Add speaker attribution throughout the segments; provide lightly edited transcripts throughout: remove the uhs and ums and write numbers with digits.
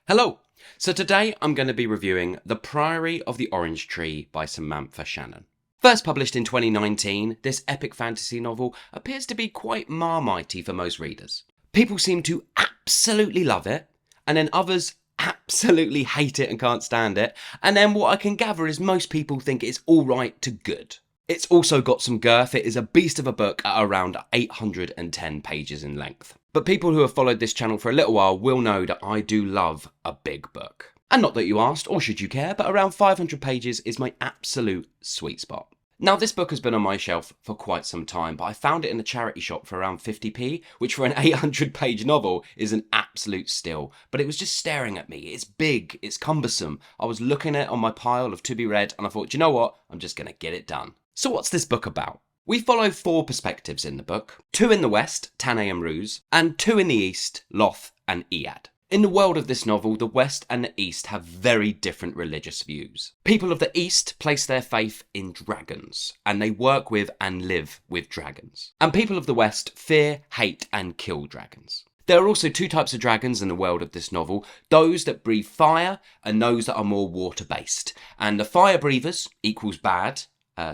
Speaker 1: Hello! So today I'm going to be reviewing The Priory of the Orange Tree by Samantha Shannon. First published in 2019, this epic fantasy novel appears to be quite marmitey for most readers. People seem to absolutely love it, and then others absolutely hate it and can't stand it, and then what I can gather is most people think it's alright to good. It's also got some girth. It is a beast of a book at around 810 pages in length. But people who have followed this channel for a little while will know that I do love a big book. And not that you asked, or should you care, but around 500 pages is my absolute sweet spot. Now, this book has been on my shelf for quite some time, but I found it in a charity shop for around 50p, which for an 800-page novel is an absolute steal. But it was just staring at me. It's big, it's cumbersome. I was looking at it on my pile of to be read, and I thought, you know what? I'm just going to get it done. So what's this book about? We follow 4 perspectives in the book. 2 in the west, Tané and Ruse, and 2 in the east, Loth and Ead. In the world of this novel, the west and the east have very different religious views. People of the east place their faith in dragons, and they work with and live with dragons. And people of the west fear, hate, and kill dragons. There are also 2 types of dragons in the world of this novel, those that breathe fire and those that are more water-based. And the fire breathers equals bad.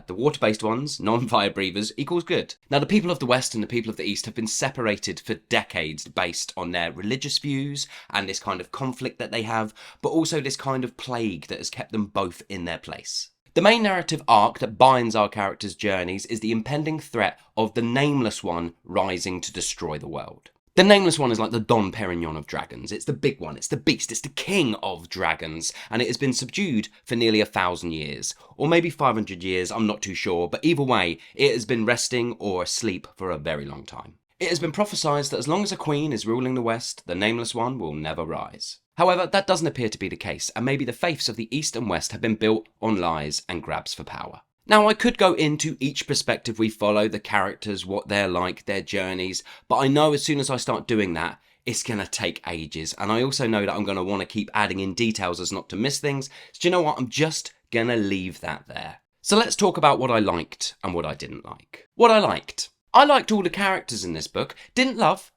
Speaker 1: The water-based ones, non-fire breathers, equals good. Now, the people of the West and the people of the East have been separated for decades based on their religious views and this kind of conflict that they have, but also this kind of plague that has kept them both in their place. The main narrative arc that binds our characters' journeys is the impending threat of the Nameless One rising to destroy the world. The Nameless One is like the Dom Perignon of dragons. It's the big one, it's the beast, it's the king of dragons, and it has been subdued for nearly 1,000 years. Or maybe 500 years, I'm not too sure, but either way, it has been resting or asleep for a very long time. It has been prophesied that as long as a queen is ruling the West, the Nameless One will never rise. However, that doesn't appear to be the case, and maybe the faiths of the East and West have been built on lies and grabs for power. Now, I could go into each perspective we follow, the characters, what they're like, their journeys, but I know as soon as I start doing that, it's going to take ages. And I also know that I'm going to want to keep adding in details as not to miss things. So do you know what? I'm just going to leave that there. So let's talk about what I liked and what I didn't like. What I liked all the characters in this book. Didn't love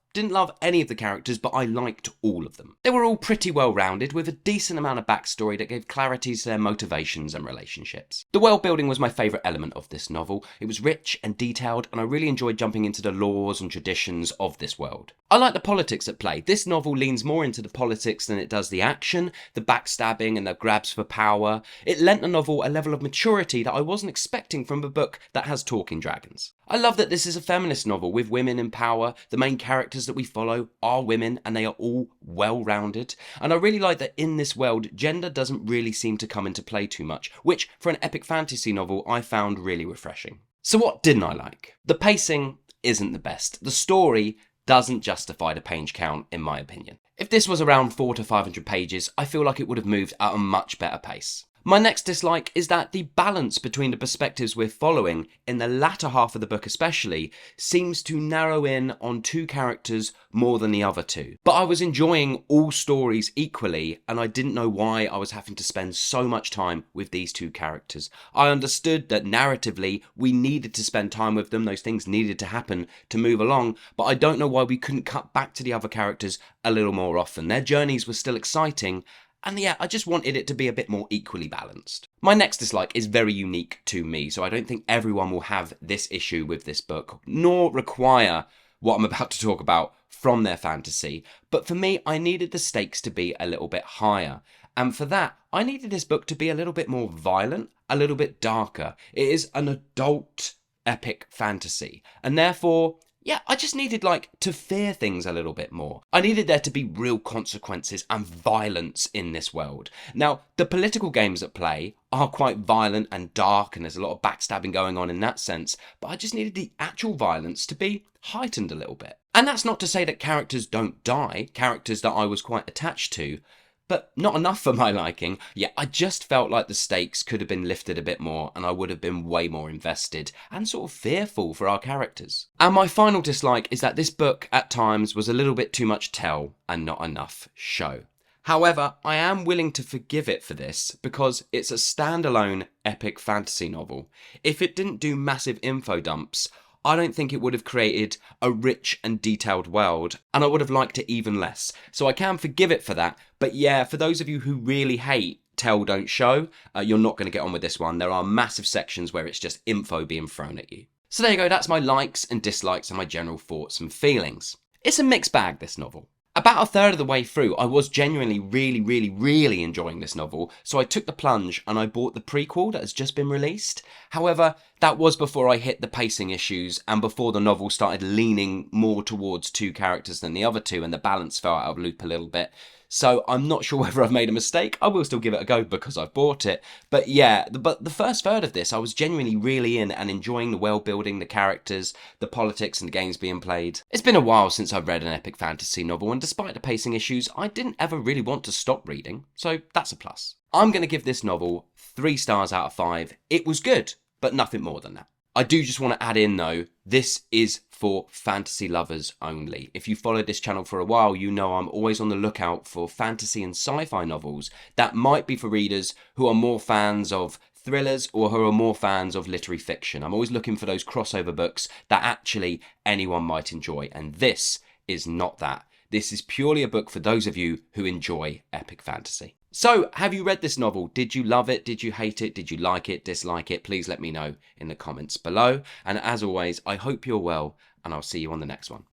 Speaker 1: any of the characters, but I liked all of them. They were all pretty well rounded, with a decent amount of backstory that gave clarity to their motivations and relationships. The world building was my favourite element of this novel. It was rich and detailed, and I really enjoyed jumping into the laws and traditions of this world. I like the politics at play. This novel leans more into the politics than it does the action, the backstabbing and the grabs for power. It lent the novel a level of maturity that I wasn't expecting from a book that has talking dragons. I love that this is a feminist novel with women in power. The main characters that we follow are women and they are all well-rounded. And I really like that in this world, gender doesn't really seem to come into play too much, which for an epic fantasy novel I found really refreshing. So what didn't I like? The pacing isn't the best. The story doesn't justify the page count in my opinion. If this was around 400 to 500 pages, I feel like it would have moved at a much better pace. My next dislike is that the balance between the perspectives we're following, in the latter half of the book especially, seems to narrow in on 2 characters more than the other 2. But I was enjoying all stories equally, and I didn't know why I was having to spend so much time with these 2 characters. I understood that narratively we needed to spend time with them, those things needed to happen to move along, but I don't know why we couldn't cut back to the other characters a little more often. Their journeys were still exciting, and yeah, I just wanted it to be a bit more equally balanced. My next dislike is very unique to me, so I don't think everyone will have this issue with this book, nor require what I'm about to talk about from their fantasy. But for me, I needed the stakes to be a little bit higher. And for that, I needed this book to be a little bit more violent, a little bit darker. It is an adult epic fantasy, and therefore, yeah, I just needed to fear things a little bit more. I needed there to be real consequences and violence in this world. Now, the political games at play are quite violent and dark, and there's a lot of backstabbing going on in that sense, but I just needed the actual violence to be heightened a little bit. And that's not to say that characters don't die, characters that I was quite attached to, but not enough for my liking. Yeah, I just felt like the stakes could have been lifted a bit more and I would have been way more invested and sort of fearful for our characters. And my final dislike is that this book at times was a little bit too much tell and not enough show. However, I am willing to forgive it for this because it's a standalone epic fantasy novel. If it didn't do massive info dumps, I don't think it would have created a rich and detailed world, and I would have liked it even less. So I can forgive it for that, but yeah, for those of you who really hate Tell Don't Show, you're not going to get on with this one. There are massive sections where it's just info being thrown at you. So there you go, that's my likes and dislikes and my general thoughts and feelings. It's a mixed bag, this novel. About a third of the way through, I was genuinely really enjoying this novel, so I took the plunge and I bought the prequel that has just been released. However, that was before I hit the pacing issues and before the novel started leaning more towards two characters than the other two and the balance fell out of loop a little bit. So I'm not sure whether I've made a mistake. I will still give it a go because I've bought it. But yeah, the first third of this, I was genuinely really in and enjoying the world building, the characters, the politics and the games being played. It's been a while since I've read an epic fantasy novel, and despite the pacing issues, I didn't ever really want to stop reading. So that's a plus. I'm going to give this novel 3 stars out of 5. It was good, but nothing more than that. I do just want to add in though, this is for fantasy lovers only. If you followed this channel for a while, you know I'm always on the lookout for fantasy and sci-fi novels that might be for readers who are more fans of thrillers or who are more fans of literary fiction. I'm always looking for those crossover books that actually anyone might enjoy, and this is not that. This is purely a book for those of you who enjoy epic fantasy. So, have you read this novel? Did you love it? Did you hate it? Did you like it? Dislike it? Please let me know in the comments below. And as always, I hope you're well, and I'll see you on the next one.